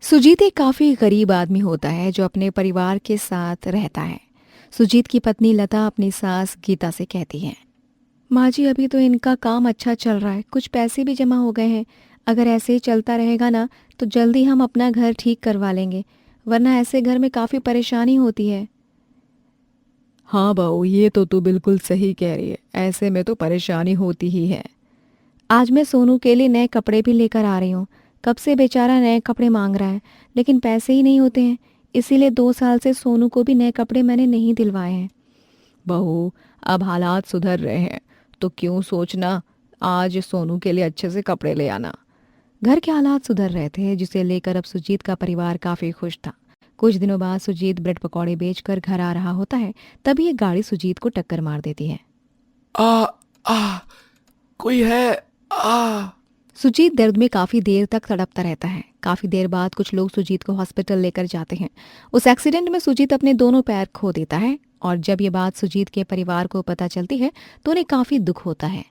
सुजीत एक काफ़ी गरीब आदमी होता है जो अपने परिवार के साथ रहता है। सुजीत की पत्नी लता अपनी सास गीता से कहती है, माँ जी अभी तो इनका काम अच्छा चल रहा है, कुछ पैसे भी जमा हो गए हैं। अगर ऐसे ही चलता रहेगा ना तो जल्दी हम अपना घर ठीक करवा लेंगे, वरना ऐसे घर में काफ़ी परेशानी होती है। हाँ बहू, ये तो तू बिल्कुल सही कह रही है, ऐसे में तो परेशानी होती ही है। आज मैं सोनू के लिए नए कपड़े भी लेकर आ रही हूँ। कब से बेचारा नए कपड़े मांग रहा है, लेकिन पैसे ही नहीं होते हैं। इसीलिए 2 साल से सोनू को भी नए कपड़े मैंने नहीं दिलवाए हैं। बहू, अब हालात सुधर रहे हैं तो क्यों सोचना, आज सोनू के लिए अच्छे से कपड़े ले आना। घर के हालात सुधर रहे थे, जिसे लेकर अब सुजीत का परिवार काफ़ी खुश था। कुछ दिनों बाद सुजीत ब्रेड पकौड़े बेचकर घर आ रहा होता है, तभी एक गाड़ी सुजीत को टक्कर मार देती है। आ आ कोई है। आ सुजीत दर्द में काफी देर तक तड़पता रहता है। काफी देर बाद कुछ लोग सुजीत को हॉस्पिटल लेकर जाते हैं। उस एक्सीडेंट में सुजीत अपने दोनों पैर खो देता है, और जब ये बात सुजीत के परिवार को पता चलती है तो उन्हें काफी दुख होता है।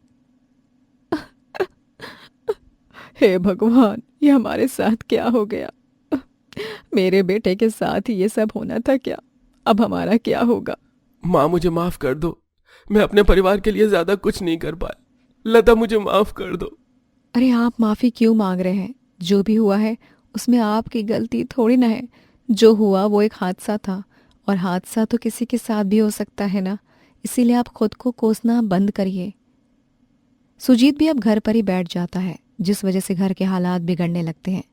हे भगवान, ये हमारे साथ क्या हो गया। मेरे बेटे के साथ ही ये सब होना था क्या। अब हमारा क्या होगा। माँ, मुझे माफ कर दो। मैं अपने परिवार के लिए ज्यादा कुछ नहीं कर पाया। लता, मुझे माफ कर दो। अरे आप माफी क्यों मांग रहे हैं। जो भी हुआ है उसमें आपकी गलती थोड़ी ना है। जो हुआ वो एक हादसा था, और हादसा तो किसी के साथ भी हो सकता है ना। इसीलिए आप खुद को कोसना बंद करिए। सुजीत भी अब घर पर ही बैठ जाता है, जिस वजह से घर के हालात बिगड़ने लगते हैं।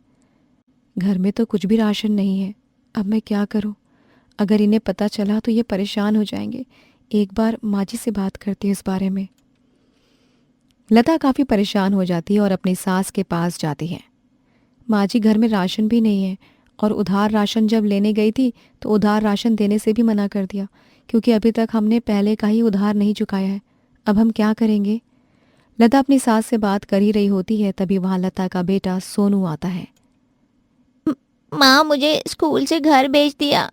घर में तो कुछ भी राशन नहीं है। अब मैं क्या करूं। अगर इन्हें पता चला तो ये परेशान हो जाएंगे। एक बार माँ जी से बात करती हूँ इस बारे में। लता काफ़ी परेशान हो जाती है और अपनी सास के पास जाती है। माँ जी, घर में राशन भी नहीं है, और उधार राशन जब लेने गई थी तो उधार राशन देने से भी मना कर दिया, क्योंकि अभी तक हमने पहले का ही उधार नहीं चुकाया है। अब हम क्या करेंगे। लता अपनी सास से बात कर ही रही होती है, तभी वहाँ लता का बेटा सोनू आता है। माँ, मुझे स्कूल से घर भेज दिया।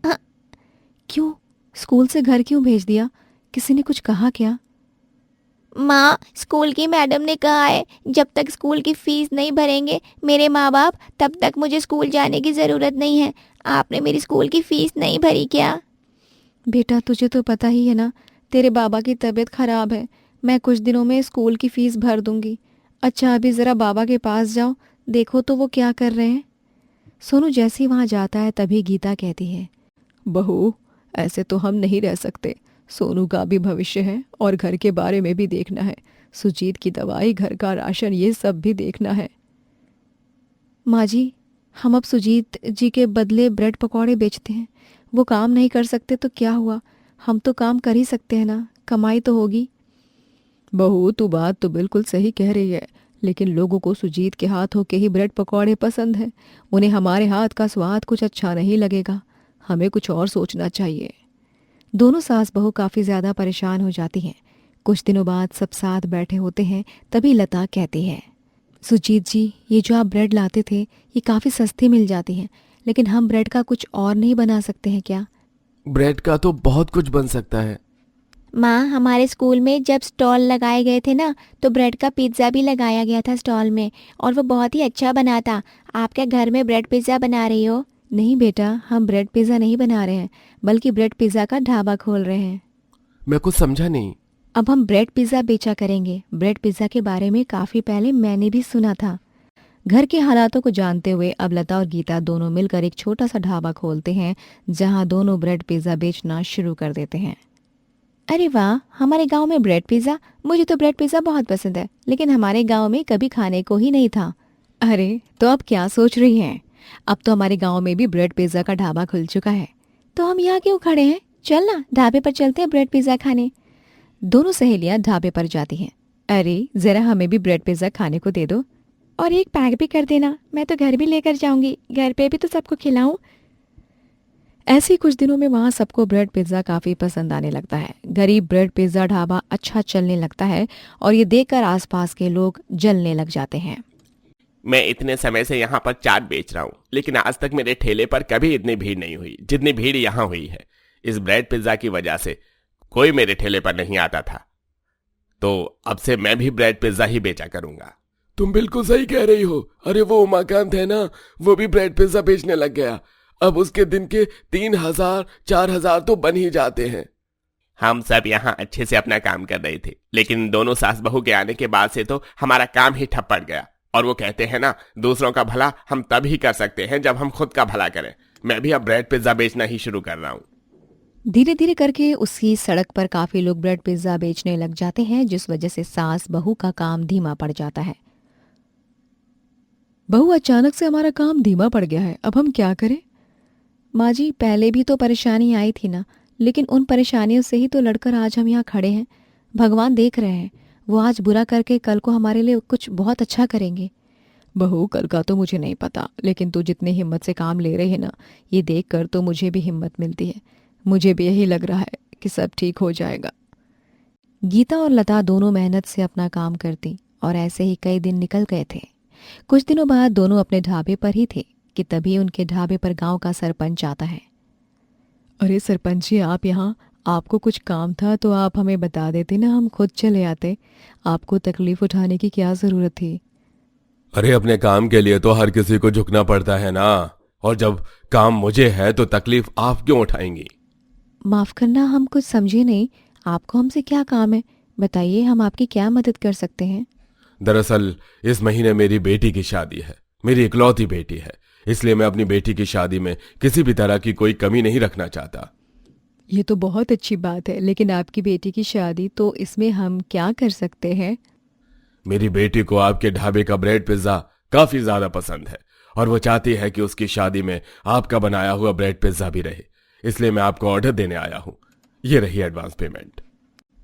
क्यों, स्कूल से घर क्यों भेज दिया। किसी ने कुछ कहा क्या। माँ, स्कूल की मैडम ने कहा है जब तक स्कूल की फीस नहीं भरेंगे मेरे माँ बाप, तब तक मुझे स्कूल जाने की ज़रूरत नहीं है। आपने मेरी स्कूल की फीस नहीं भरी क्या? बेटा, तुझे तो पता ही है ना, तेरे बाबा की तबीयत खराब है। मैं कुछ दिनों में स्कूल की फीस भर दूंगी। अच्छा, अभी ज़रा बाबा के पास जाओ, देखो तो वो क्या कर रहे हैं। सोनू जैसे ही वहाँ जाता है तभी गीता कहती है, बहू, ऐसे तो हम नहीं रह सकते। सोनू का भी भविष्य है और घर के बारे में भी देखना है। सुजीत की दवाई, घर का राशन, ये सब भी देखना है। माँ जी, हम अब सुजीत जी के बदले ब्रेड पकौड़े बेचते हैं। वो काम नहीं कर सकते तो क्या हुआ, हम तो काम कर ही सकते हैं ना, कमाई तो होगी। बहू, तू बात तो बिल्कुल सही कह रही है, लेकिन लोगों को सुजीत के हाथों के ही ब्रेड पकौड़े पसंद हैं। उन्हें हमारे हाथ का स्वाद कुछ अच्छा नहीं लगेगा। हमें कुछ और सोचना चाहिए। दोनों सास बहू काफ़ी ज़्यादा परेशान हो जाती हैं। कुछ दिनों बाद सब साथ बैठे होते हैं, तभी लता कहती है, सुजीत जी, ये जो आप ब्रेड लाते थे ये काफ़ी सस्ती मिल जाती हैं, लेकिन हम ब्रेड का कुछ और नहीं बना सकते हैं क्या। ब्रेड का तो बहुत कुछ बन सकता है। माँ, हमारे स्कूल में जब स्टॉल लगाए गए थे ना, तो ब्रेड का पिज़्ज़ा भी लगाया गया था स्टॉल में, और वो बहुत ही अच्छा बना था। आप क्या घर में ब्रेड पिज़्ज़ा बना रही हो? नहीं बेटा, हम ब्रेड पिज़्ज़ा नहीं बना रहे हैं, बल्कि ब्रेड पिज़्ज़ा का ढाबा खोल रहे हैं। मैं कुछ समझा नहीं। अब हम ब्रेड पिज़्ज़ा बेचा करेंगे। ब्रेड पिज़्ज़ा के बारे में काफ़ी पहले मैंने भी सुना था। घर के हालातों को जानते हुए अब लता और गीता दोनों मिलकर एक छोटा सा ढाबा खोलते हैं, जहां दोनों ब्रेड पिज़्ज़ा बेचना शुरू कर देते हैं। अरे वाह, हमारे गांव में ब्रेड पिज़्ज़ा। मुझे तो ब्रेड पिज़्ज़ा बहुत पसंद है, लेकिन हमारे गांव में कभी खाने को ही नहीं था। अरे, तो अब क्या सोच रही हैं। अब तो हमारे गांव में भी ब्रेड पिज़्ज़ा का ढाबा खुल चुका है। तो हम यहाँ क्यों खड़े हैं, चल ना ढाबे पर चलते हैं ब्रेड पिज़्ज़ा खाने। दोनों सहेलियां ढाबे पर जाती हैं। अरे, ज़रा हमें भी ब्रेड पिज़्ज़ा खाने को दे दो, और एक पैक भी कर देना, मैं तो घर भी लेकर जाऊंगी, घर पे भी तो सबको खिलाऊं। ऐसे ही कुछ दिनों में वहाँ सबको ब्रेड पिज़्ज़ा काफ़ी पसंद आने लगता है। गरीब ब्रेड पिज़्ज़ा ढाबा अच्छा चलने लगता है, और ये देखकर आसपास के लोग जलने लग जाते हैं। मैं इतने समय से यहाँ पर चाट बेच रहा हूँ, लेकिन आज तक मेरे ठेले पर कभी इतनी भीड़ नहीं हुई जितनी भीड़ यहाँ हुई है। इस ब्रेड पिज्जा की वजह से कोई मेरे ठेले पर नहीं आता था, तो अब से मैं भी ब्रेड पिज्जा ही बेचा करूंगा। तुम बिल्कुल सही कह रही हो। अरे वो उमाकांत है ना, वो भी ब्रेड पिज्जा बेचने लग गया। अब उसके दिन के 3,000 4,000 तो बन ही जाते हैं। हम सब यहाँ अच्छे से अपना काम कर रहे थे, लेकिन दोनों सास बहू के आने के बाद से तो हमारा काम ही ठप पड़ गया। और वो कहते हैं ना, दूसरों का भला हम तब ही कर सकते हैं जब हम खुद का भला करें। मैं भी अब ब्रेड पिज्जा बेचना ही शुरू कर रहा हूँ। धीरे धीरे करके उसकी सड़क पर काफी लोग ब्रेड पिज्जा बेचने लग जाते हैं, जिस वजह से सास बहू का काम धीमा पड़ जाता है। बहू, अचानक से हमारा काम धीमा पड़ गया है, अब हम क्या करें? माँ जी, पहले भी तो परेशानी आई थी ना, लेकिन उन परेशानियों से ही तो लड़कर आज हम यहाँ खड़े हैं। भगवान देख रहे हैं, वो आज बुरा करके कल को हमारे लिए कुछ बहुत अच्छा करेंगे। बहू, कल का तो मुझे नहीं पता, लेकिन तू जितनी हिम्मत से काम ले रही है ना, ये देख कर तो मुझे भी हिम्मत मिलती है। मुझे भी यही लग रहा है कि सब ठीक हो जाएगा। गीता और लता दोनों मेहनत से अपना काम करती और ऐसे ही कई दिन निकल गए थे। कुछ दिनों बाद दोनों अपने ढाबे पर ही थे कि तभी उनके ढाबे पर गांव का सरपंच आता है। अरे सरपंच जी, आप यहाँ, आपको कुछ काम था तो आप हमें बता देते ना, हम खुद चले आते। आपको तकलीफ उठाने की क्या जरूरत थी? अरे अपने काम के लिए तो हर किसी को झुकना पड़ता है ना, और जब काम मुझे है तो तकलीफ आप क्यों उठाएंगी? माफ करना, हम कुछ समझे नहीं। आपको हमसे क्या काम है, बताइए, हम आपकी क्या मदद कर सकते हैं? दरअसल इस महीने मेरी बेटी की शादी है, मेरी इकलौती बेटी है, इसलिए मैं अपनी बेटी की शादी में किसी भी तरह की कोई कमी नहीं रखना चाहता। ये तो बहुत अच्छी बात है, लेकिन आपकी बेटी की शादी, तो इसमें हम क्या कर सकते हैं? मेरी बेटी को आपके ढाबे का ब्रेड पिज्जा काफी ज्यादा पसंद है और वो चाहती है कि उसकी शादी में आपका बनाया हुआ ब्रेड पिज्जा भी रहे, इसलिए मैं आपको ऑर्डर देने आया हूँ। ये रही एडवांस पेमेंट।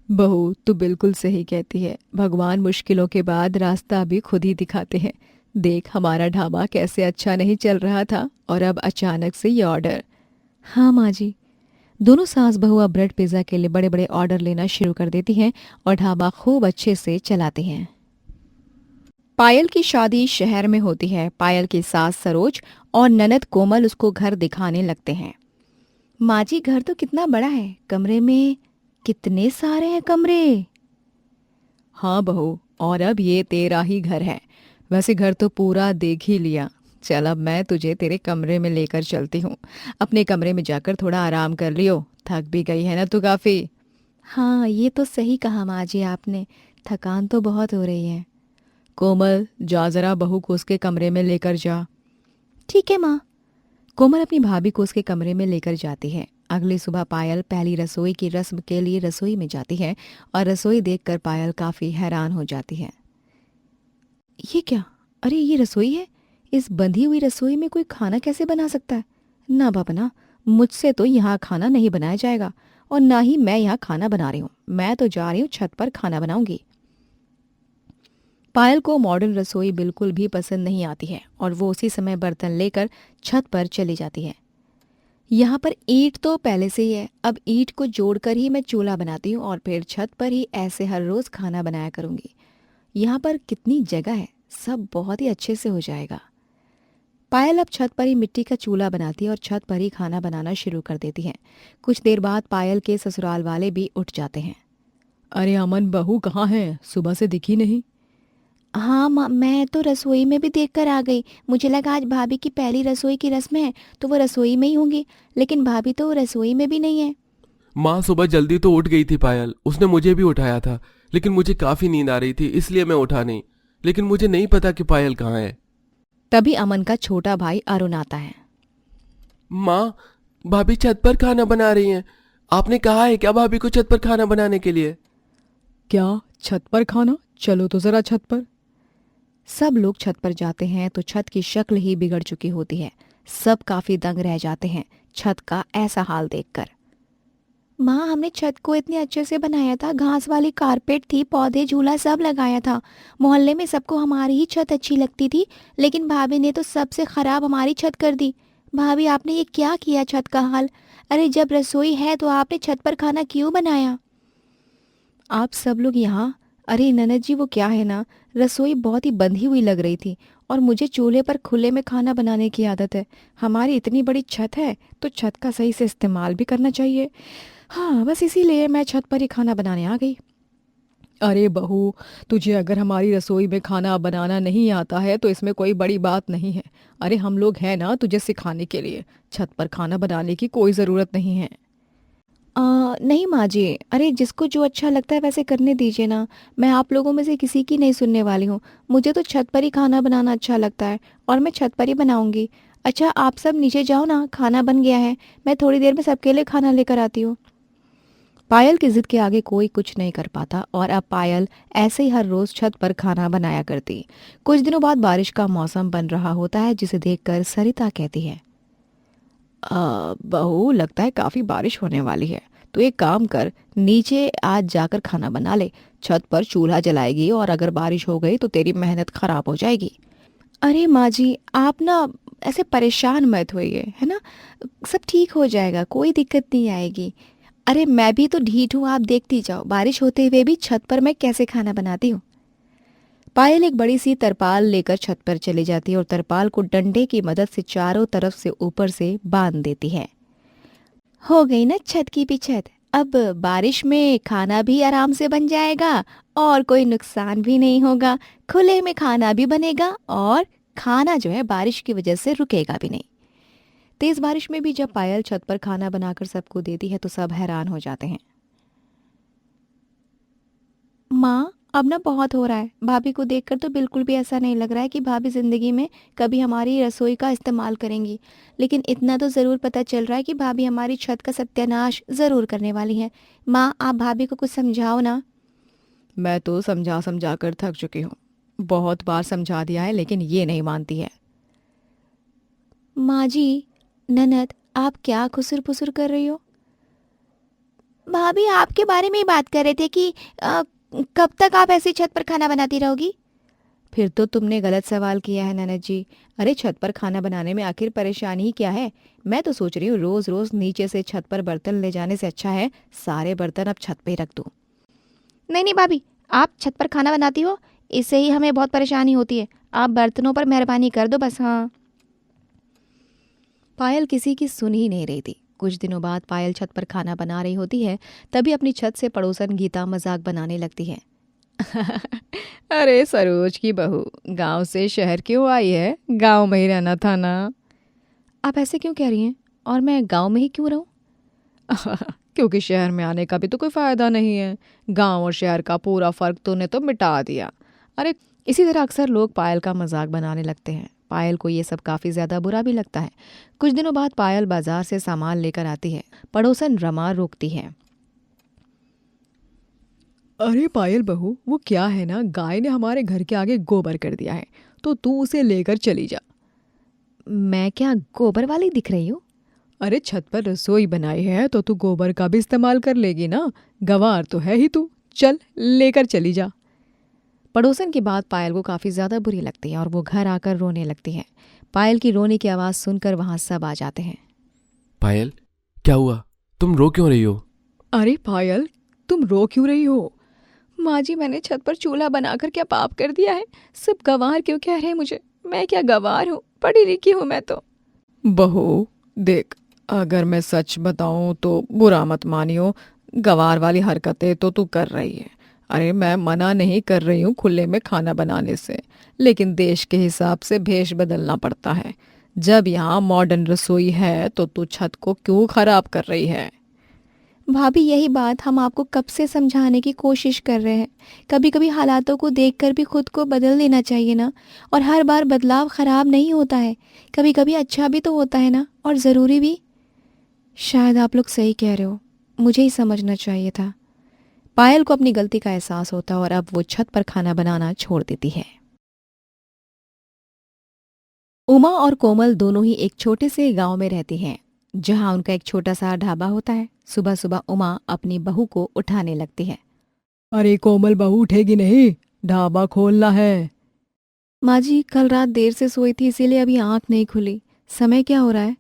बहू, तू बिल्कुल सही कहती है। भगवान मुश्किलों के बाद रास्ता भी खुद ही दिखाते हैं। देख, हमारा ढाबा कैसे अच्छा नहीं चल रहा था और अब अचानक से ये ऑर्डर। हाँ माँ जी। दोनों सास बहू अब ब्रेड पिज्जा के लिए बड़े बड़े ऑर्डर लेना शुरू कर देती हैं और ढाबा खूब अच्छे से चलाते हैं। पायल की शादी शहर में होती है। पायल की सास सरोज और ननद कोमल उसको घर दिखाने लगते हैं। माँ जी, घर तो कितना बड़ा है, कमरे में कितने सारे हैं कमरे। हाँ बहू, और अब ये तेरा ही घर है। वैसे घर तो पूरा देख ही लिया। चल, अब मैं तुझे तेरे कमरे में लेकर चलती हूँ। अपने कमरे में जाकर थोड़ा आराम कर लियो, थक भी गई है ना तू काफी। हाँ, ये तो सही कहा माँ जी आपने, थकान तो बहुत हो रही है। कोमल, जा जरा बहू को उसके कमरे में लेकर जा। ठीक है माँ। कोमल अपनी भाभी को उसके कमरे में लेकर जाती है। अगली सुबह पायल पहली रसोई की रस्म के लिए रसोई में जाती है और रसोई देखकर पायल काफी हैरान हो जाती है। ये क्या? अरे ये रसोई है, इस बंधी हुई रसोई में कोई खाना कैसे बना सकता है? ना बाबा ना, मुझसे तो यहाँ खाना नहीं बनाया जाएगा और ना ही मैं यहाँ खाना बना रही हूँ। मैं तो जा रही हूँ छत पर खाना बनाऊंगी। पायल को मॉडर्न रसोई बिल्कुल भी पसंद नहीं आती है और वो उसी समय बर्तन लेकर छत पर चली जाती है। यहाँ पर ईंट तो पहले से ही है, अब ईंट को जोड़कर ही मैं चूल्हा बनाती हूँ और फिर छत पर ही ऐसे हर रोज खाना बनाया करूँगी। यहाँ पर कितनी जगह है, सब बहुत ही अच्छे से हो जाएगा। पायल अब छत पर ही मिट्टी का चूल्हा बनाती है और छत पर ही खाना बनाना शुरू कर देती है। कुछ देर बाद पायल के ससुराल वाले भी उठ जाते हैं। अरे अमन, बहू कहाँ है? सुबह से दिखी नहीं। हाँ माँ, मैं तो रसोई में भी देखकर आ गई। मुझे लगा आज भाभी की पहली रसोई की रस्म है तो वो रसोई में ही होंगी, लेकिन भाभी तो रसोई में भी नहीं है। माँ सुबह जल्दी तो उठ गई थी पायल, उसने मुझे भी उठाया था, लेकिन मुझे काफी नींद आ रही थी इसलिए मैं उठा नहीं, लेकिन मुझे नहीं पता कि पायल कहाँ है। तभी अमन का छोटा भाई अरुण आता है। माँ, भाभी छत पर खाना बना रही हैं। आपने कहा है क्या भाभी को छत पर खाना बनाने के लिए? क्या छत पर खाना? चलो तो जरा छत पर। सब लोग छत पर जाते हैं तो छत की शक्ल ही बिगड़ चुकी होती है। सब काफी दंग रह जाते हैं छत का ऐसा हाल देखकर। माँ, हमने छत को इतने अच्छे से बनाया था, घास वाली कारपेट थी, पौधे, झूला सब लगाया था। मोहल्ले में सबको हमारी ही छत अच्छी लगती थी, लेकिन भाभी ने तो सबसे खराब हमारी छत कर दी। भाभी, आपने ये क्या किया छत का हाल? अरे जब रसोई है तो आपने छत पर खाना क्यों बनाया? आप सब लोग यहाँ? अरे ननद जी, वो क्या है ना, रसोई बहुत ही बंधी हुई लग रही थी और मुझे चूल्हे पर खुले में खाना बनाने की आदत है। हमारी इतनी बड़ी छत है तो छत का सही से इस्तेमाल भी करना चाहिए। हाँ, बस इसीलिए मैं छत पर ही खाना बनाने आ गई। अरे बहू, तुझे अगर हमारी रसोई में खाना बनाना नहीं आता है तो इसमें कोई बड़ी बात नहीं है। अरे हम लोग हैं ना तुझे सिखाने के लिए। छत पर खाना बनाने की कोई ज़रूरत नहीं है। नहीं माँ जी, अरे जिसको जो अच्छा लगता है वैसे करने दीजिए ना। मैं आप लोगों में से किसी की नहीं सुनने वाली हूँ। मुझे तो छत पर ही खाना बनाना अच्छा लगता है और मैं छत पर ही बनाऊंगी। अच्छा आप सब नीचे जाओ ना, खाना बन गया है। मैं थोड़ी देर में सबके लिए खाना लेकर आती हूँ। पायल की जिद के आगे कोई कुछ नहीं कर पाता और अब पायल ऐसे ही हर रोज छत पर खाना बनाया करती। कुछ दिनों बाद बारिश का मौसम बन रहा होता है जिसे देखकर सरिता कहती है, बहू लगता है काफी बारिश होने वाली है। तो एक काम कर, नीचे आज जाकर खाना बना ले। छत पर चूल्हा जलाएगी और अगर बारिश हो गई तो तेरी मेहनत खराब हो जाएगी। अरे माँ जी, आप ना ऐसे परेशान मत होइए, है ना। सब ठीक हो जाएगा, कोई दिक्कत नहीं आएगी। अरे मैं भी तो ढीठ हूँ, आप देखती जाओ बारिश होते हुए भी छत पर मैं कैसे खाना बनाती हूँ। पायल एक बड़ी सी तरपाल लेकर छत पर चली जाती है और तरपाल को डंडे की मदद से चारों तरफ से ऊपर से बांध देती है। हो गई ना छत की भी छत। अब बारिश में खाना भी आराम से बन जाएगा और कोई नुकसान भी नहीं होगा। खुले में खाना भी बनेगा और खाना जो है बारिश की वजह से रुकेगा भी नहीं। तेज बारिश में भी जब पायल छत पर खाना बनाकर सबको देती है तो सब हैरान हो जाते हैं। माँ, अब ना बहुत हो रहा है। भाभी को देखकर तो बिल्कुल भी ऐसा नहीं लग रहा है कि भाभी जिंदगी में कभी हमारी रसोई का इस्तेमाल करेंगी। लेकिन इतना तो ज़रूर पता चल रहा है कि भाभी हमारी छत का सत्यानाश ज़रूर करने वाली है। माँ, आप भाभी को कुछ समझाओ ना। मैं तो समझा समझा कर थक चुकी हूँ। बहुत बार समझा दिया है लेकिन ये नहीं मानती है। माँ जी, ननद, आप क्या खुसुर फुसुर कर रही हो। भाभी आपके बारे में ही बात कर रहे थे कि कब तक आप ऐसी छत पर खाना बनाती रहोगी। फिर तो तुमने गलत सवाल किया है ननद जी। अरे छत पर खाना बनाने में आखिर परेशानी ही क्या है। मैं तो सोच रही हूँ रोज रोज नीचे से छत पर बर्तन ले जाने से अच्छा है सारे बर्तन अब छत पे ही रख दूँ। नहीं नहीं भाभी, आप छत पर खाना बनाती हो, इससे ही हमें बहुत परेशानी होती है। आप बर्तनों पर मेहरबानी कर दो बस। हाँ। पायल किसी की सुन ही नहीं रही थी। कुछ दिनों बाद पायल छत पर खाना बना रही होती है, तभी अपनी छत से पड़ोसन गीता मजाक बनाने लगती है। अरे सरोज की बहू, गांव से शहर क्यों आई है? गांव में ही रहना था ना। आप ऐसे क्यों कह रही हैं? और मैं गांव में ही क्यों रहूं? क्योंकि शहर में आने का भी तो कोई फायदा नहीं है। गांव और शहर का पूरा फर्क तूने तो मिटा दिया। अरे इसी तरह अक्सर लोग पायल का मजाक बनाने लगते हैं। पायल को ये सब काफी ज्यादा बुरा भी लगता है। कुछ दिनों बाद पायल बाजार से सामान लेकर आती है। पड़ोसन रमा रोकती है। अरे पायल बहू, वो क्या है ना, गाय ने हमारे घर के आगे गोबर कर दिया है, तो तू उसे लेकर चली जा। मैं क्या गोबर वाली दिख रही हूँ? अरे छत पर रसोई बनाई है तो तू गोबर का भी इस्तेमाल कर लेगी ना। गंवार तो है ही तू, चल लेकर चली जा। पड़ोसन की बात पायल को काफ़ी ज़्यादा बुरी लगती है और वो घर आकर रोने लगती है। पायल की रोने की आवाज़ सुनकर वहाँ सब आ जाते हैं। पायल, क्या हुआ? तुम रो क्यों रही हो? अरे पायल, तुम रो क्यों रही हो? माँ जी, मैंने छत पर चूल्हा बनाकर क्या पाप कर दिया है? सब गंवार क्यों कह रहे हैं मुझे? मैं क्या गंवार हूँ? पढ़ी लिखी हूँ मैं तो। बहू देख, अगर मैं सच बताऊं तो बुरा मत मानियो। गंवार वाली हरकतें तो तू कर रही है। अरे मैं मना नहीं कर रही हूँ खुले में खाना बनाने से, लेकिन देश के हिसाब से भेष बदलना पड़ता है। जब यहाँ मॉडर्न रसोई है तो तू छत को क्यों खराब कर रही है? भाभी, यही बात हम आपको कब से समझाने की कोशिश कर रहे हैं। कभी कभी हालातों को देखकर भी खुद को बदल लेना चाहिए ना। और हर बार बदलाव खराब नहीं होता है, कभी कभी अच्छा भी तो होता है ना, और ज़रूरी भी। शायद आप लोग सही कह रहे हो, मुझे ही समझना चाहिए था। पायल को अपनी गलती का एहसास होता और अब वो छत पर खाना बनाना छोड़ देती है। उमा और कोमल दोनों ही एक छोटे से गांव में रहती हैं, जहां उनका एक छोटा सा ढाबा होता है। सुबह सुबह उमा अपनी बहू को उठाने लगती है। अरे कोमल बहू, उठेगी नहीं? ढाबा खोलना है। माँ जी, कल रात देर से सोई थी इसीलिए अभी आंख नहीं खुली। समय क्या हो रहा है?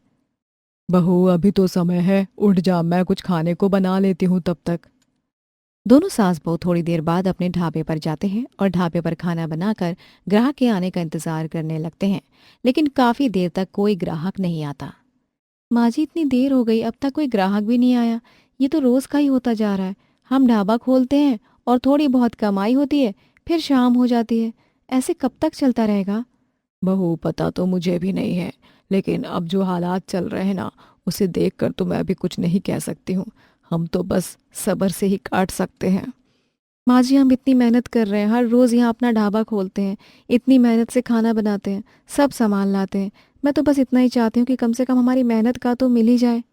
बहू अभी तो समय है, उठ जा, मैं कुछ खाने को बना लेती हूँ तब तक। दोनों सास बहू थोड़ी देर बाद अपने ढाबे पर जाते हैं और ढाबे पर खाना बनाकर ग्राहक के आने का इंतजार करने लगते हैं। लेकिन काफी देर तक कोई ग्राहक नहीं आता। माँ जी, इतनी देर हो गई, अब तक कोई ग्राहक भी नहीं आया। ये तो रोज का ही होता जा रहा है। हम ढाबा खोलते हैं और थोड़ी बहुत कमाई होती है, फिर शाम हो जाती है। ऐसे कब तक चलता रहेगा? बहू पता तो मुझे भी नहीं है, लेकिन अब जो हालात चल रहे हैं ना, उसे देखकर तो मैं भी कुछ नहीं कह सकती हूँ। हम तो बस सब्र से ही काट सकते हैं। माँ जी, हम इतनी मेहनत कर रहे हैं, हर रोज़ यहाँ अपना ढाबा खोलते हैं, इतनी मेहनत से खाना बनाते हैं, सब सामान लाते हैं। मैं तो बस इतना ही चाहती हूँ कि कम से कम हमारी मेहनत का तो मिल ही जाए।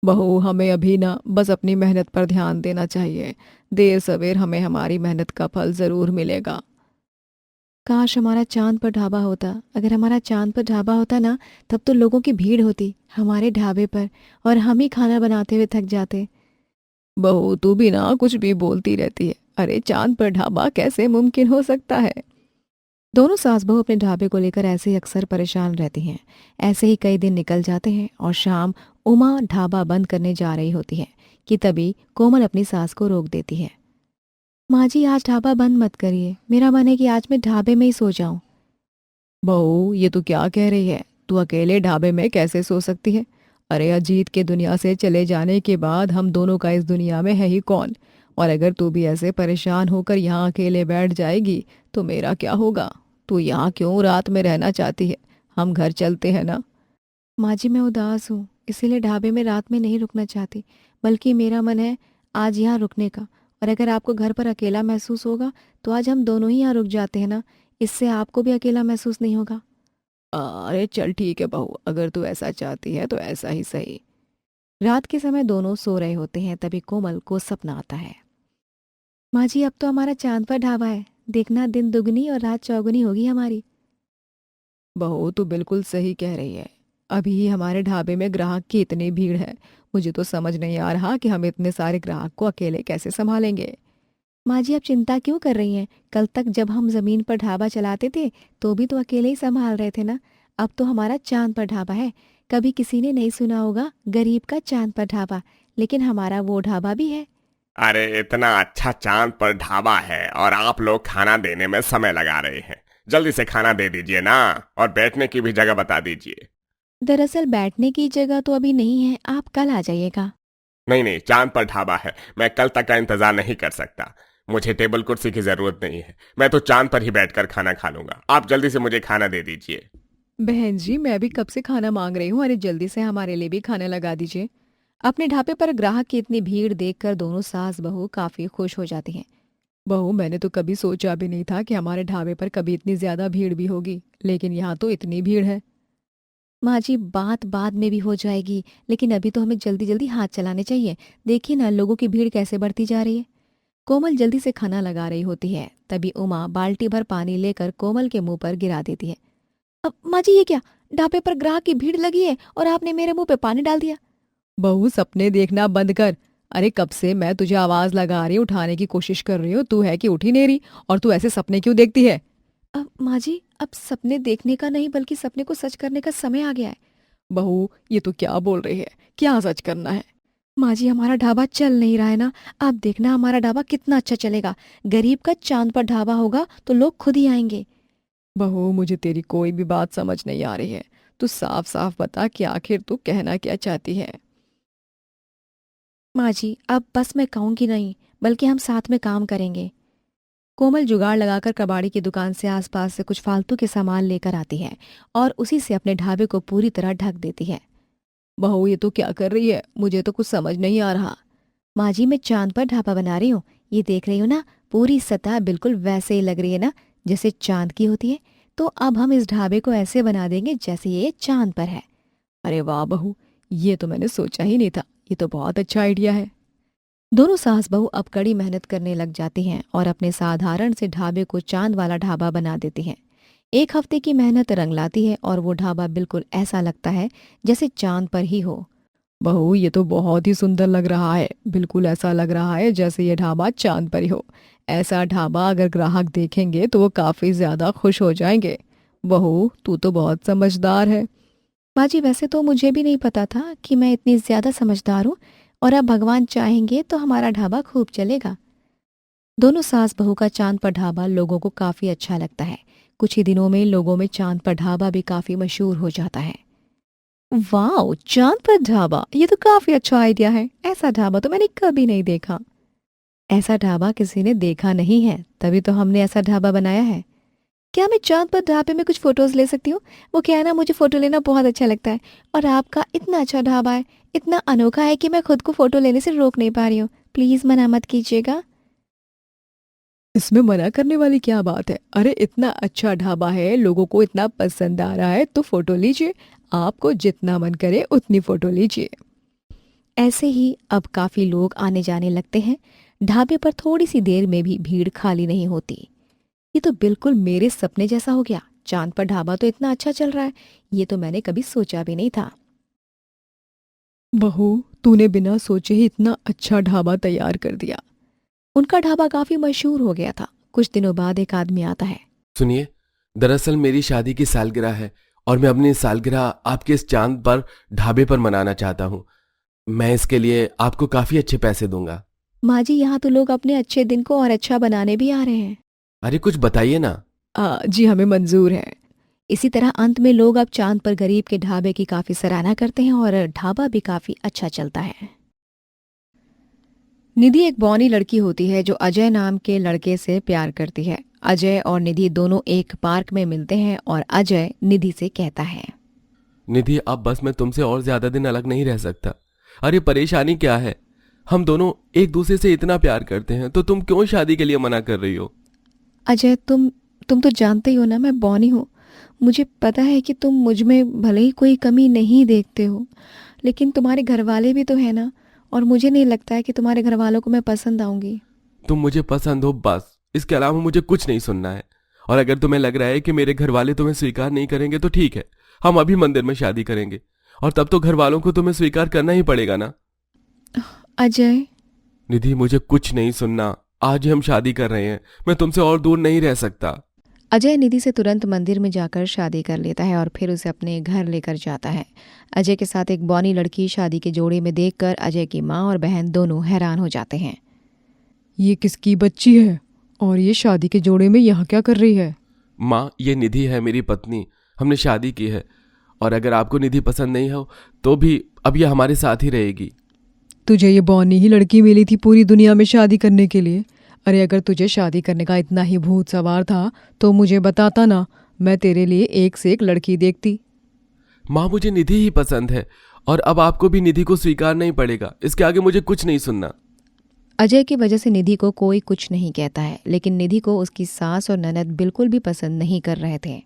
बहू हमें अभी ना बस अपनी मेहनत पर ध्यान देना चाहिए। देर सवेर हमें हमारी मेहनत का फल ज़रूर मिलेगा। काश हमारा चांद पर ढाबा होता। अगर हमारा चांद पर ढाबा होता ना, तब तो लोगों की भीड़ होती हमारे ढाबे पर, और हम ही खाना बनाते हुए थक जाते। बहू तू भी ना कुछ भी बोलती रहती है। अरे चांद पर ढाबा कैसे मुमकिन हो सकता है? दोनों सास बहू अपने ढाबे को लेकर ऐसे ही अक्सर परेशान रहती हैं। ऐसे ही कई दिन निकल जाते हैं और शाम उमा ढाबा बंद करने जा रही होती है कि तभी कोमल अपनी सास को रोक देती है। माँ जी, आज ढाबा बंद मत करिए, मेरा मन है कि आज मैं ढाबे में ही सो जाऊं। बहू ये तू क्या कह रही है? तू अकेले ढाबे में कैसे सो सकती है? अरे अजीत के दुनिया से चले जाने के बाद हम दोनों का इस दुनिया में है ही कौन? और अगर तू भी ऐसे परेशान होकर यहाँ अकेले बैठ जाएगी तो मेरा क्या होगा? तू यहाँ क्यों रात में रहना चाहती है? हम घर चलते हैं ना। माँ जी, मैं उदास हूँ, इसीलिए ढाबे में रात में नहीं रुकना चाहती, बल्कि मेरा मन है आज यहाँ रुकने का। और अगर आपको घर पर अकेला महसूस होगा तो आज हम दोनों ही यहाँ रुक जाते हैं ना, इससे आपको भी अकेला महसूस नहीं होगा। अरे चल ठीक है बहू, अगर तू ऐसा चाहती है तो ऐसा ही सही। रात के समय दोनों सो रहे होते हैं, तभी कोमल को सपना आता है। माँ जी, अब तो हमारा चांद पर ढाबा है, देखना दिन दुगनी और रात चौगुनी होगी हमारी। बहू तू बिल्कुल सही कह रही है। अभी ही हमारे ढाबे में ग्राहक की इतनी भीड़ है, मुझे तो समझ नहीं आ रहा कि हम इतने सारे ग्राहक को अकेले कैसे संभालेंगे। माँ जी, आप चिंता क्यों कर रही हैं? कल तक जब हम जमीन पर ढाबा चलाते थे तो भी तो अकेले ही संभाल रहे थे ना। अब तो हमारा चांद पर ढाबा है। कभी किसी ने नहीं सुना होगा गरीब का चांद पर ढाबा, लेकिन हमारा वो ढाबा भी है। अरे इतना अच्छा चांद पर ढाबा है और आप लोग खाना देने में समय लगा रहे हैं। जल्दी से खाना दे दीजिए ना, और बैठने की भी जगह बता दीजिए। दरअसल बैठने की जगह तो अभी नहीं है, आप कल आ जाइएगा। नहीं नहीं, चांद पर ढाबा है, मैं कल तक का इंतजार नहीं कर सकता। मुझे टेबल कुर्सी की जरूरत नहीं है, मैं तो चांद पर ही बैठकर खाना खा लूंगा। आप जल्दी से मुझे खाना दे दीजिए। बहन जी मैं भी कब से खाना मांग रही हूँ, अरे जल्दी से हमारे लिए भी खाना लगा दीजिए। अपने ढाबे पर ग्राहक की इतनी भीड़ देखकर दोनों सास बहू काफी खुश हो जाती हैं। बहू मैंने तो कभी सोचा भी नहीं था कि हमारे ढाबे पर कभी इतनी ज्यादा भीड़ भी होगी, लेकिन यहाँ तो इतनी भीड़ है। माँ जी, बात बाद में भी हो जाएगी, लेकिन अभी तो हमें जल्दी जल्दी हाथ चलाने चाहिए। देखिए ना, लोगों की भीड़ कैसे बढ़ती जा रही है। कोमल जल्दी से खाना लगा रही होती है, तभी उमा बाल्टी भर पानी लेकर कोमल के मुंह पर गिरा देती है। अब माँ जी, ये क्या? ढाबे पर ग्राहक की भीड़ लगी है और आपने मेरे मुंह पे पानी डाल दिया। बहू सपने देखना बंद कर। अरे कब से मैं तुझे आवाज लगा रही हूँ, उठाने की कोशिश कर रही हूँ, तू है कि उठ ही नहीं रही, और तू ऐसे सपने क्यों देखती है? अब माँ जी, अब सपने देखने का नहीं बल्कि सपने को सच करने का समय आ गया है। बहू ये तो क्या बोल रही है? क्या सच करना है? माँ जी, हमारा ढाबा चल नहीं रहा है ना, आप देखना हमारा ढाबा कितना अच्छा चलेगा। गरीब का चांद पर ढाबा होगा तो लोग खुद ही आएंगे। बहू मुझे तेरी कोई भी बात समझ नहीं आ रही है। तू साफ साफ बता कि आखिर तू कहना क्या चाहती है। माँ जी, अब बस मैं कहूँगी नहीं, बल्कि हम साथ में काम करेंगे। कोमल जुगाड़ लगाकर कबाड़ी की दुकान से आसपास से कुछ फालतू के सामान लेकर आती है और उसी से अपने ढाबे को पूरी तरह ढक देती है। बहू ये तो क्या कर रही है? मुझे तो कुछ समझ नहीं आ रहा। माँ जी, मैं चांद पर ढाबा बना रही हूँ, ये देख रही हूँ ना, पूरी सतह बिल्कुल वैसे ही लग रही है ना जैसे चांद की होती है। तो अब हम इस ढाबे को ऐसे बना देंगे जैसे ये चांद पर है। अरे वाह बहू, ये तो मैंने सोचा ही नहीं था। ये तो बहुत अच्छा आइडिया है। दोनों सास बहू अब कड़ी मेहनत करने लग जाती हैं और अपने साधारण से ढाबे को चांद वाला ढाबा बना देती हैं। एक हफ्ते की मेहनत रंग लाती है और वो ढाबा बिल्कुल ऐसा लगता है जैसे चांद पर ही हो। बहू ये तो बहुत ही सुंदर लग रहा है, बिल्कुल ऐसा लग रहा है जैसे ये ढाबा चांद पर ही हो। ऐसा ढाबा अगर ग्राहक देखेंगे तो वो काफी ज्यादा खुश हो जाएंगे। बहू तू तो बहुत समझदार है। माँ जी, वैसे तो मुझे भी नहीं पता था कि मैं इतनी ज्यादा समझदार हूँ, और अब भगवान चाहेंगे तो हमारा ढाबा खूब चलेगा। दोनों सास बहू का चांद पर ढाबा लोगों को काफी अच्छा लगता है। कुछ ही दिनों में लोगों में चांद पर ढाबा भी काफी मशहूर हो जाता है। वाह, चांद पर ढाबा, ये तो काफी अच्छा आइडिया है। ऐसा ढाबा तो मैंने कभी नहीं देखा। ऐसा ढाबा किसी ने देखा नहीं है, तभी तो हमने ऐसा ढाबा बनाया है। क्या मैं चांद पर ढाबे में कुछ फोटोज ले सकती हूँ? वो क्या है ना, मुझे फोटो लेना बहुत अच्छा लगता है और आपका इतना अच्छा ढाबा है, इतना अनोखा है कि मैं खुद को फोटो लेने से रोक नहीं पा रही हूँ। प्लीज मना मत कीजिएगा। इसमें मना करने वाली क्या बात है? अरे इतना अच्छा ढाबा है, लोगों को इतना पसंद आ रहा है तो फोटो लीजिए। आपको जितना मन करे उतनी फोटो लीजिए। ऐसे ही अब काफी लोग आने जाने लगते हैं। ढाबे पर थोड़ी सी देर में भी भीड़ खाली नहीं होती। ये तो बिल्कुल मेरे सपने जैसा हो गया। चांद पर ढाबा तो इतना अच्छा चल रहा है, ये तो मैंने कभी सोचा भी नहीं था। बहू, तूने बिना सोचे ही इतना अच्छा ढाबा तैयार कर दिया। उनका ढाबा काफी मशहूर हो गया था। कुछ दिनों बाद एक आदमी आता है। सुनिए, दरअसल मेरी शादी की सालगिरह है और मैं अपनी सालगिरह आपके इस चांद पर ढाबे पर मनाना चाहता हूँ। मैं इसके लिए आपको काफी अच्छे पैसे दूंगा। माँ जी, यहाँ तो लोग अपने अच्छे दिन को और अच्छा बनाने भी आ रहे हैं। अरे कुछ बताइए ना। जी हमें मंजूर है। इसी तरह अंत में लोग अब चांद पर गरीब के ढाबे की काफी सराहना करते हैं और ढाबा भी काफी अच्छा चलता है। निधि एक बौनी लड़की होती है जो अजय नाम के लड़के से प्यार करती है। अजय और निधि दोनों एक पार्क में मिलते हैं और अजय निधि से कहता है, निधि, अब बस मैं तुमसे और ज्यादा दिन अलग नहीं रह सकता। अरे परेशानी क्या है? हम दोनों एक दूसरे से इतना प्यार करते हैं तो तुम क्यों शादी के लिए मना कर रही हो? अजय, तुम तो जानते ही हो ना, मैं बौनी हूँ। मुझे पता है कि तुम मुझ में भले ही कोई कमी नहीं देखते हो, लेकिन तुम्हारे घर वाले भी तो है ना, और मुझे नहीं लगता है कि तुम्हारे घर वालों को मैं पसंद आऊंगी। तुम मुझे पसंद हो बस, इसके अलावा मुझे कुछ नहीं सुनना है। और अगर तुम्हें लग रहा है कि मेरे घर वाले तुम्हें स्वीकार नहीं करेंगे तो ठीक है, हम अभी मंदिर में शादी करेंगे और तब तो घर वालों को तुम्हें स्वीकार करना ही पड़ेगा ना। अजय, निधि, मुझे कुछ नहीं सुनना। आज ही हम शादी कर रहे हैं, मैं तुमसे और दूर नहीं रह सकता। अजय निधि से तुरंत मंदिर में जाकर शादी कर लेता है और फिर उसे अपने घर लेकर जाता है। अजय के साथ एक बौनी लड़की शादी के जोड़े में देखकर अजय की माँ और बहन दोनों हैरान हो जाते हैं। ये किसकी बच्ची है और ये शादी के जोड़े में यहाँ क्या कर रही है? माँ, ये निधि है, मेरी पत्नी। हमने शादी की है और अगर आपको निधि पसंद नहीं हो तो भी अब ये हमारे साथ ही रहेगी। तुझे ये बौनी ही लड़की मिली थी पूरी दुनिया में शादी करने के लिए? अरे अगर तुझे शादी करने का इतना ही भूत सवार था तो मुझे बताता ना, मैं तेरे लिए एक से एक लड़की देखती। माँ, मुझे निधि ही पसंद है और अब आपको भी निधि को स्वीकार नहीं पड़ेगा। इसके आगे मुझे कुछ नहीं सुनना। अजय की वजह से निधि को कोई कुछ नहीं कहता है, लेकिन निधि को उसकी सास और ननद बिल्कुल भी पसंद नहीं कर रहे थे।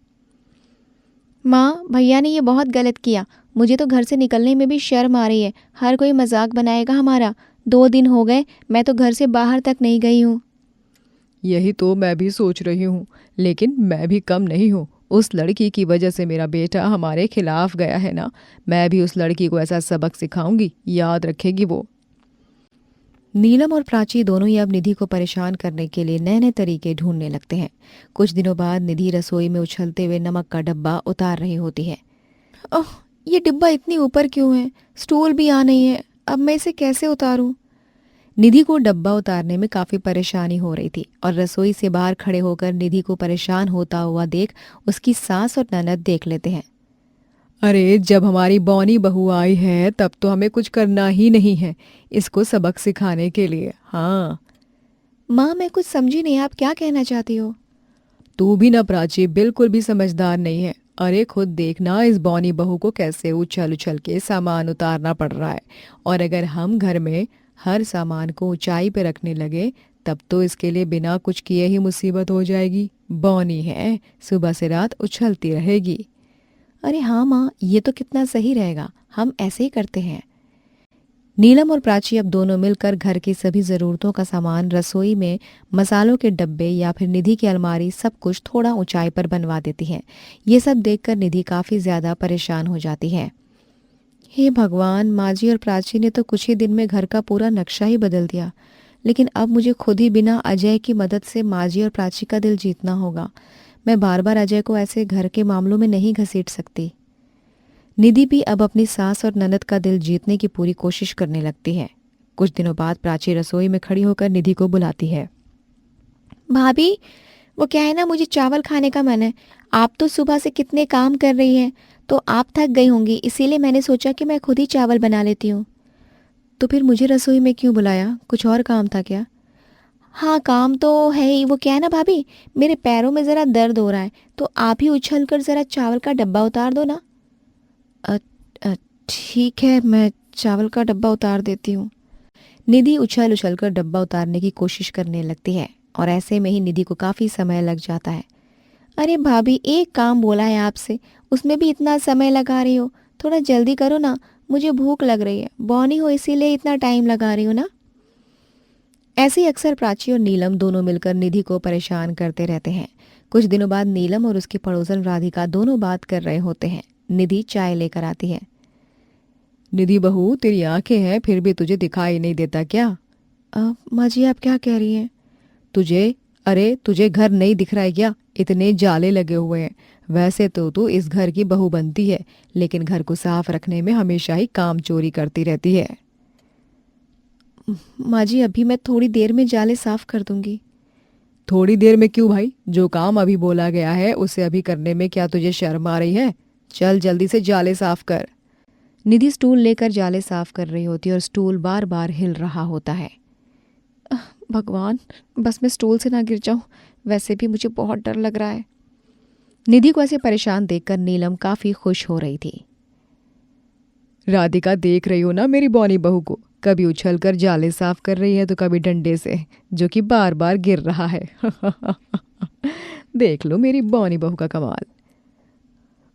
माँ, भैया ने ये बहुत गलत किया। मुझे तो घर से निकलने में भी शर्म आ रही है। हर कोई मजाक बनाएगा हमारा। 2 दिन हो गए, मैं तो घर से बाहर तक नहीं गई हूँ। यही तो मैं भी सोच रही हूँ, लेकिन मैं भी कम नहीं हूँ। उस लड़की की वजह से मेरा बेटा हमारे खिलाफ गया है ना। मैं भी उस लड़की को ऐसा सबक सिखाऊंगी, याद रखेगी वो। नीलम और प्राची दोनों ही अब निधि को परेशान करने के लिए नए नए तरीके ढूंढने लगते हैं। कुछ दिनों बाद निधि रसोई में उछलते हुए नमक का डब्बा उतार रही होती है। ओह, ये डिब्बा इतनी ऊपर क्यों है? स्टूल भी आ नहीं है, अब मैं इसे कैसे उतारूं? निधि को डब्बा उतारने में काफी परेशानी हो रही थी और रसोई से बाहर खड़े होकर निधि को परेशान होता हुआ देख उसकी सास और ननद देख लेते हैं। अरे जब हमारी बौनी बहू आई है तब तो हमें कुछ करना ही नहीं है इसको सबक सिखाने के लिए। हाँ माँ, मैं कुछ समझी नहीं, आप क्या कहना चाहती हो? तू भी ना प्राची बिल्कुल भी समझदार नहीं है। अरे खुद देखना इस बौनी बहू को कैसे उछल उछल के सामान उतारना पड़ रहा है, और अगर हम घर में हर सामान को ऊंचाई पे रखने लगे तब तो इसके लिए बिना कुछ किए ही मुसीबत हो जाएगी। बौनी है, सुबह से रात उछलती रहेगी। अरे हाँ माँ, ये तो कितना सही रहेगा, हम ऐसे ही करते हैं। नीलम और प्राची अब दोनों मिलकर घर की सभी ज़रूरतों का सामान, रसोई में मसालों के डब्बे या फिर निधि की अलमारी, सब कुछ थोड़ा ऊंचाई पर बनवा देती हैं। ये सब देखकर निधि काफ़ी ज़्यादा परेशान हो जाती है। हे भगवान, माजी और प्राची ने तो कुछ ही दिन में घर का पूरा नक्शा ही बदल दिया, लेकिन अब मुझे खुद ही बिना अजय की मदद से माजी और प्राची का दिल जीतना होगा। मैं बार बार अजय को ऐसे घर के मामलों में नहीं घसीट सकती। निधि भी अब अपनी सास और ननद का दिल जीतने की पूरी कोशिश करने लगती है। कुछ दिनों बाद प्राची रसोई में खड़ी होकर निधि को बुलाती है। भाभी, वो क्या है ना, मुझे चावल खाने का मन है। आप तो सुबह से कितने काम कर रही हैं, तो आप थक गई होंगी, इसीलिए मैंने सोचा कि मैं खुद ही चावल बना लेती हूँ। तो फिर मुझे रसोई में क्यों बुलाया? कुछ और काम था क्या? हाँ काम तो है ही। वो क्या है ना भाभी, मेरे पैरों में ज़रा दर्द हो रहा है, तो आप ही उछल कर ज़रा चावल का डब्बा उतार दो ना। अ, अ, ठीक है, मैं चावल का डब्बा उतार देती हूँ। निधि उछल उछल कर डब्बा उतारने की कोशिश करने लगती है और ऐसे में ही निधि को काफ़ी समय लग जाता है। अरे भाभी, एक काम बोला है आपसे, उसमें भी इतना समय लगा रही हो। थोड़ा जल्दी करो ना, मुझे भूख लग रही है। बौनी हो इसीलिए इतना टाइम लगा रही हो ना। ऐसे ही अक्सर प्राची और नीलम दोनों मिलकर निधि को परेशान करते रहते हैं। कुछ दिनों बाद नीलम और उसकी पड़ोसन राधिका दोनों बात कर रहे होते हैं। निधि चाय लेकर आती है। निधि बहू, तेरी आंखें हैं फिर भी तुझे दिखाई नहीं देता क्या? माँ जी, आप क्या कह रही हैं? तुझे घर नहीं दिख रहा है क्या? इतने जाले लगे हुए हैं। वैसे तो तू इस घर की बहू बनती है, लेकिन घर को साफ रखने में हमेशा ही काम चोरी करती रहती है। माँ जी, अभी मैं थोड़ी देर में जाले साफ कर दूंगी। थोड़ी देर में क्यों भाई? जो काम अभी बोला गया है उसे अभी करने में क्या तुझे शर्म आ रही है? चल जल्दी से जाले साफ कर। निधि स्टूल लेकर जाले साफ कर रही होती है और स्टूल बार बार हिल रहा होता है। भगवान, बस मैं स्टूल से ना गिर जाऊं। वैसे भी मुझे बहुत डर लग रहा है। निधि को ऐसे परेशान देखकर नीलम काफी खुश हो रही थी। राधिका, देख रही हो ना मेरी बौनी बहू को? कभी उछलकर जाले साफ कर रही है तो कभी डंडे से, जो कि बार बार गिर रहा है। देख लो मेरी बौनी बहू का कमाल।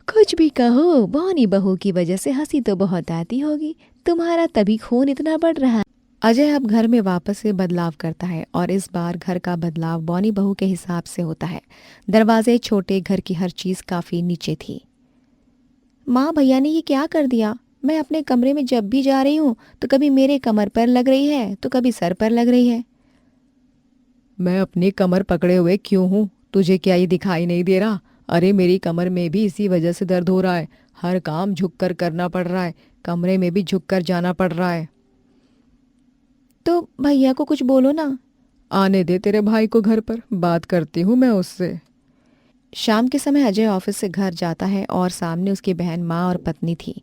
कुछ भी कहो, बौनी बहू की वजह से हंसी तो बहुत आती होगी। तुम्हारा तभी खून इतना बढ़ रहा है। अजय अब घर में वापस से बदलाव करता है और इस बार घर का बदलाव बौनी बहू के हिसाब से होता है। दरवाजे छोटे, घर की हर चीज काफी नीचे थी। माँ, भैया ने ये क्या कर दिया? मैं अपने कमरे में जब भी जा रही हूँ तो कभी मेरे कमर पर लग रही है तो कभी सर पर लग रही है। मैं अपनी कमर पकड़े हुए क्यों हूँ? तुझे क्या ये दिखाई नहीं दे रहा? अरे मेरी कमर में भी इसी वजह से दर्द हो रहा है। हर काम झुक कर करना पड़ रहा है, कमरे में भी झुक कर जाना पड़ रहा है। तो भैया को कुछ बोलो ना। आने दे तेरे भाई को घर पर, बात करती हूँ मैं उससे। शाम के समय अजय ऑफिस से घर जाता है और सामने उसकी बहन, माँ और पत्नी थी।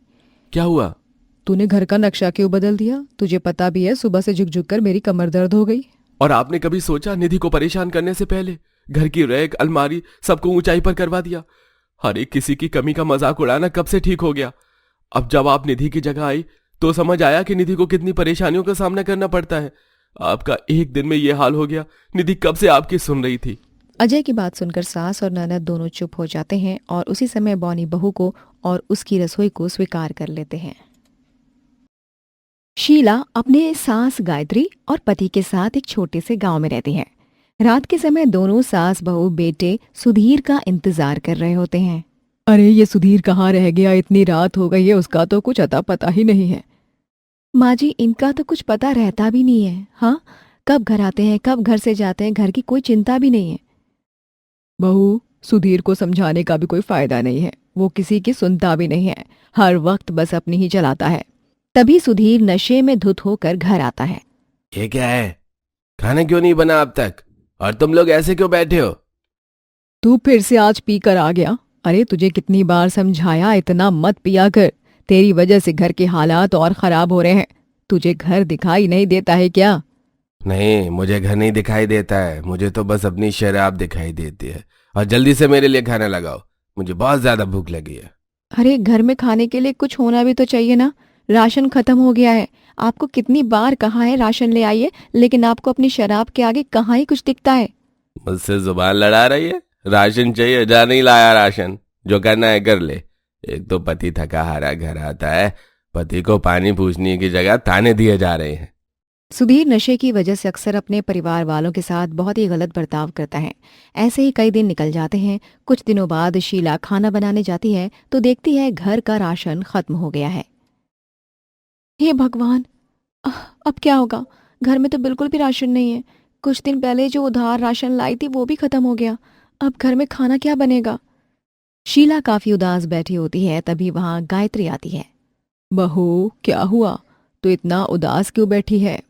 क्या हुआ? तूने घर का नक्शा क्यों बदल दिया? तुझे पता भी है सुबह से झुक झुक कर मेरी कमर दर्द हो गई। और आपने कभी सोचा निधि को परेशान करने से पहले घर की रैक, अलमारी सबको ऊंचाई पर करवा दिया? हर एक किसी की कमी का मजाक उड़ाना कब से ठीक हो गया। अब जब आप निधि की जगह आई तो समझ आया कि निधि को कितनी परेशानियों का सामना करना पड़ता है। आपका एक दिन में ये हाल हो गया। निधि कब से आपकी सुन रही थी। अजय की बात सुनकर सास और ननद दोनों चुप हो जाते हैं और उसी समय बौनी बहू को और उसकी रसोई को स्वीकार कर लेते हैं। शीला अपने सास गायत्री और पति के साथ एक छोटे से गांव में रहती है। रात के समय दोनों सास बहू बेटे सुधीर का इंतजार कर रहे होते हैं। अरे ये सुधीर कहाँ रह गया? इतनी रात हो गई है, उसका तो कुछ अता पता ही नहीं है। माँ जी, इनका तो कुछ पता रहता भी नहीं है। हाँ, कब घर आते हैं, कब घर से जाते हैं, घर की कोई चिंता भी नहीं है। बहू, सुधीर को समझाने का भी कोई फायदा नहीं है। वो किसी की सुनता भी नहीं है, हर वक्त बस अपनी ही चलाता है। तभी सुधीर नशे में धुत होकर घर आता है। ये क्या है? खाना क्यों नहीं बना अब तक? और तुम लोग ऐसे क्यों बैठे हो? तू फिर से आज पी कर आ गया? अरे तुझे कितनी बार समझाया इतना मत पिया कर। तेरी वजह से घर के हालात और खराब हो रहे हैं। तुझे घर दिखाई नहीं देता है क्या? नहीं, मुझे घर नहीं दिखाई देता है। मुझे तो बस अपनी शराब दिखाई देती है। और जल्दी से मेरे लिए खाना लगाओ, मुझे बहुत ज्यादा भूख लगी है। अरे घर में खाने के लिए कुछ होना भी तो चाहिए ना। राशन खत्म हो गया है। आपको कितनी बार कहा है राशन ले आइए, लेकिन आपको अपनी शराब के आगे कहाँ ही कुछ दिखता है। मुझसे जुबान लड़ा रही है? राशन चाहिए, जा नहीं लाया राशन, जो करना है कर ले। एक तो पति थका हारा घर आता है, पति को पानी पूछने की जगह ताने दिए जा रहे हैं। सुधीर नशे की वजह से अक्सर अपने परिवार वालों के साथ बहुत ही गलत बर्ताव करता है। ऐसे ही कई दिन निकल जाते हैं। कुछ दिनों बाद शीला खाना बनाने जाती है तो देखती है घर का राशन खत्म हो गया है। हे भगवान, अब क्या होगा? घर में तो बिल्कुल भी राशन नहीं है। कुछ दिन पहले जो उधार राशन लाई थी वो भी खत्म हो गया। अब घर में खाना क्या बनेगा? शीला काफी उदास बैठी होती है। तभी वहां गायत्री आती है। बहू, क्या हुआ? तो इतना उदास क्यों बैठी है?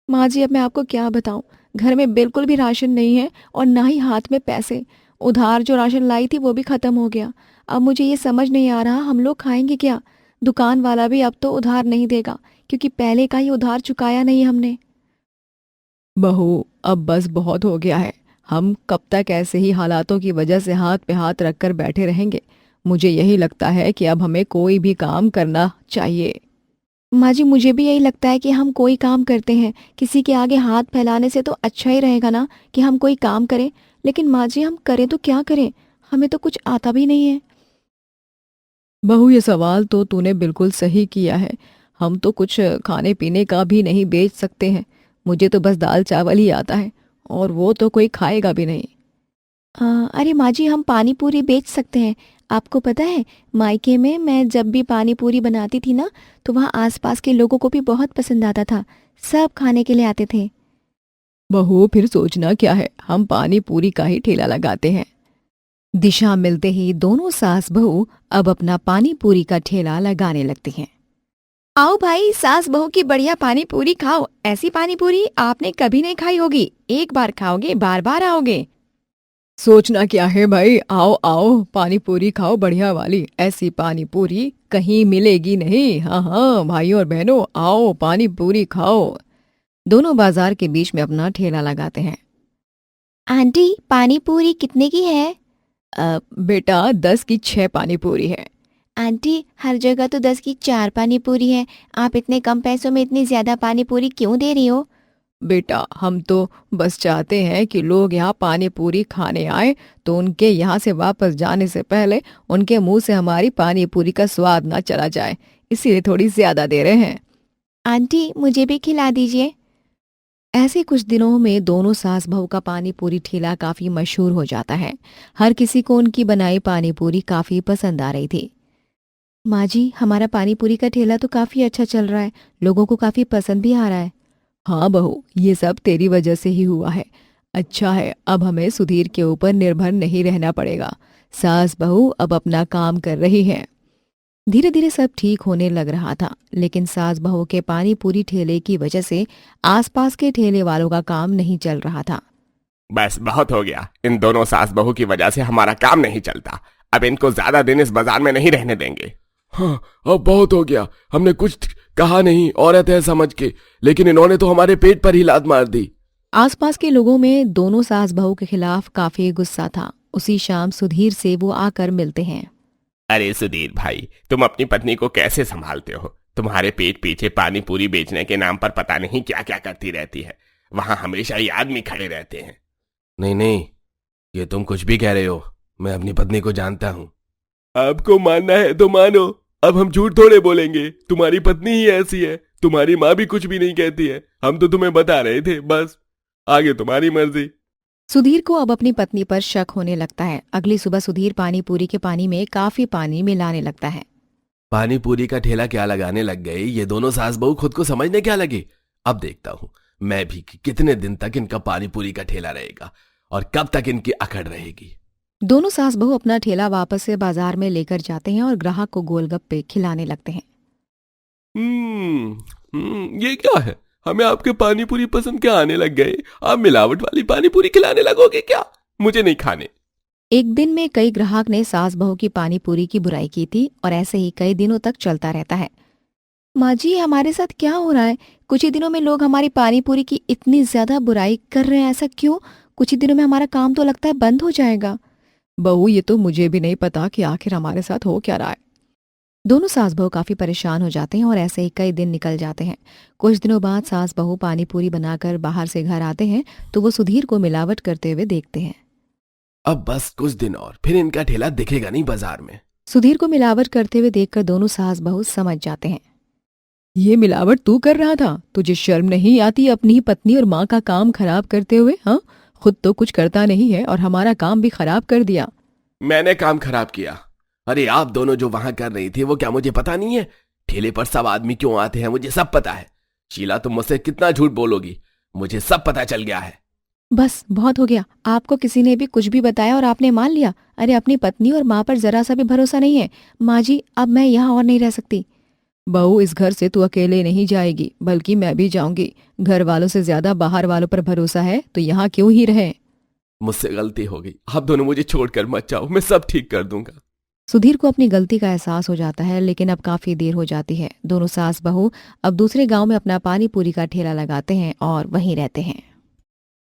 माँ जी, अब मैं आपको क्या बताऊं। घर में बिल्कुल भी राशन नहीं है और ना ही हाथ में पैसे। उधार जो राशन लाई थी वो भी खत्म हो गया। अब मुझे ये समझ नहीं आ रहा हम लोग खाएंगे क्या। दुकान वाला भी अब तो उधार नहीं देगा, क्योंकि पहले का ही उधार चुकाया नहीं हमने। बहू, अब बस बहुत हो गया है। हम कब तक ऐसे ही हालातों की वजह से हाथ पे हाथ रखकर बैठे रहेंगे? मुझे यही लगता है कि अब हमें कोई भी काम करना चाहिए। माँ जी, मुझे भी यही लगता है कि हम कोई काम करते हैं, किसी के आगे हाथ फैलाने से तो अच्छा ही रहेगा ना कि हम कोई काम करें। लेकिन माँ जी, हम करें तो क्या करें? हमें तो कुछ आता भी नहीं है। बहू, ये सवाल तो तूने बिल्कुल सही किया है। हम तो कुछ खाने पीने का भी नहीं बेच सकते हैं। मुझे तो बस दाल चावल ही आता है, और वो तो कोई खाएगा भी नहीं। अरे माँ जी, हम पानी पूरी बेच सकते हैं। आपको पता है, मायके में मैं जब भी पानी पूरी बनाती थी ना, तो वहाँ आसपास के लोगों को भी बहुत पसंद आता था। सब खाने के लिए आते थे। बहू, फिर सोचना क्या है, हम पानी पूरी का ही ठेला लगाते हैं। दिशा मिलते ही दोनों सास बहू अब अपना पानी पूरी का ठेला लगाने लगती हैं। आओ भाई, सास बहू की बढ़िया पानी पूरी खाओ। ऐसी पानी पूरी आपने कभी नहीं खाई होगी। एक बार खाओगे बार बार आओगे। सोचना क्या है भाई, आओ आओ, पानी पूरी खाओ बढ़िया वाली। ऐसी पानी पूरी कहीं मिलेगी नहीं। हाँ हाँ भाइयों और बहनों, आओ पानी पूरी खाओ। दोनों बाजार के बीच में अपना ठेला लगाते हैं। आंटी, पानी पूरी कितने की है? बेटा, 10 की 6 पानी पूरी है। आंटी, हर जगह तो 10 की 4 पानी पूरी है। आप इतने कम पैसों में इतनी ज्यादा पानी पूरी क्यों दे रही हो? बेटा, हम तो बस चाहते हैं कि लोग यहाँ पानी पूरी खाने आए तो उनके यहाँ से वापस जाने से पहले उनके मुंह से हमारी पानी पूरी का स्वाद ना चला जाए, इसीलिए थोड़ी ज्यादा दे रहे हैं। आंटी, मुझे भी खिला दीजिए। ऐसे कुछ दिनों में दोनों सास बहू का पानी पूरी ठेला काफी मशहूर हो जाता है। हर किसी को उनकी बनाई पानी पूरी काफी पसंद आ रही थी। माँ जी, हमारा पानी पूरी का ठेला तो काफी अच्छा चल रहा है, लोगों को काफी पसंद भी आ रहा है। हाँ बहू, ये सब तेरी वजह से ही हुआ है। अच्छा है, अब हमें सुधीर के ऊपर निर्भर नहीं रहना पड़ेगा। सास बहू अब अपना काम कर रही है। धीरे धीरे सब ठीक होने लग रहा था, लेकिन सास बहू के पानी पूरी ठेले की वजह से आसपास के ठेले वालों का काम नहीं चल रहा था। बस बहुत हो गया। इन दोनों सास बहू की वजह से हमारा काम नहीं चलता। अब इनको ज्यादा दिन इस बाजार में नहीं रहने देंगे। हाँ, अब बहुत हो गया। हमने कुछ कहा नहीं, औरत है समझ के, लेकिन इन्होंने तो हमारे पेट पर ही लात मार दी। आसपास के लोगों में दोनों सास बहू के खिलाफ काफी गुस्सा था। उसी शाम सुधीर से वो आकर मिलते हैं। अरे सुधीर भाई, तुम अपनी पत्नी को कैसे संभालते हो? तुम्हारे पेट पीछे पानी पूरी बेचने के नाम पर पता नहीं क्या क्या करती रहती है। वहां हमेशा ये आदमी खड़े रहते हैं। नहीं नहीं, ये तुम कुछ भी कह रहे हो। मैं अपनी पत्नी को जानता हूँ। आपको मानना है तो मानो। अब हम झूठ थोड़े बोलेंगे। तुम्हारी पत्नी ही ऐसी है। तुम्हारी माँ भी कुछ भी नहीं कहती है। हम तो तुम्हें बता रहे थे, बस आगे तुम्हारी मर्जी। सुधीर को अब अपनी पत्नी पर शक होने लगता है। अगली सुबह सुधीर पानी पूरी के पानी में काफी पानी मिलाने लगता है। पानी पूरी का ठेला क्या लगाने लग गए ये दोनों सास बहू, खुद को समझने क्या लगे। अब देखता हूँ मैं भी कि कितने दिन तक इनका पानी पूरी का ठेला रहेगा और कब तक इनकी अकड़ रहेगी। दोनों सास बहू अपना ठेला वापस से बाजार में लेकर जाते हैं और ग्राहक को गोलगप्पे खिलाने लगते हैं। ये क्या है? हमें आपके पानी पूरी पसंद क्या आने लग गए? आप मिलावट वाली पानी पूरी खिलाने लगोगे क्या? मुझे नहीं खाने। एक दिन में कई ग्राहक ने सास बहू की पानी पूरी की बुराई की थी और ऐसे ही कई दिनों तक चलता रहता है। माँ जी, हमारे साथ क्या हो रहा है? कुछ ही दिनों में लोग हमारी पानी पूरी की इतनी ज्यादा बुराई कर रहे हैं, ऐसा क्यों? कुछ ही दिनों में हमारा काम तो लगता है बंद हो जाएगा। बहू, ये तो मुझे भी नहीं पता कि आखिर हमारे साथ हो क्या रहा है। दोनों सास बहू काफी परेशान हो जाते हैं और ऐसे ही कई दिन निकल जाते हैं। कुछ दिनों बाद सास बहू पानी पूरी बनाकर बाहर से घर आते हैं तो वो सुधीर को मिलावट करते हुए देखते हैं। अब बस कुछ दिन और, फिर इनका ठेला दिखेगा नहीं बाजार में। सुधीर को मिलावट करते हुए देखकर दोनों सास बहू समझ जाते हैं। ये मिलावट तू कर रहा था? तुझे शर्म नहीं आती अपनी ही पत्नी और माँ का काम खराब करते हुए? हाँ, खुद तो कुछ करता नहीं है और हमारा काम भी खराब कर दिया। मैंने काम खराब किया? अरे आप दोनों जो वहां कर रही थी वो क्या मुझे पता नहीं है? ठेले पर सब आदमी क्यों आते हैं मुझे सब पता है। शीला, तुम मुझसे कितना झूठ बोलोगी? मुझे सब पता चल गया है। बस बहुत हो गया। आपको किसी ने भी कुछ भी बताया और आपने मान लिया। अरे अपनी पत्नी और माँ पर जरा सा भी भरोसा नहीं है। माँ जी, अब मैं यहाँ और नहीं रह सकती। बहू, इस घर से तू अकेले नहीं जाएगी, बल्कि मैं भी जाऊंगी। घर वालों से ज्यादा बाहर वालों पर भरोसा है तो यहाँ क्यों ही रहे। मुझसे गलती हो गई। आप दोनों मुझे छोड़कर मत जाओ, मैं सब ठीक कर दूंगा। सुधीर को अपनी गलती का एहसास हो जाता है, लेकिन अब काफी देर हो जाती है। दोनों सास बहू अब दूसरे गांव में अपना पानी पूरी का ठेला लगाते हैं और वहीं रहते हैं।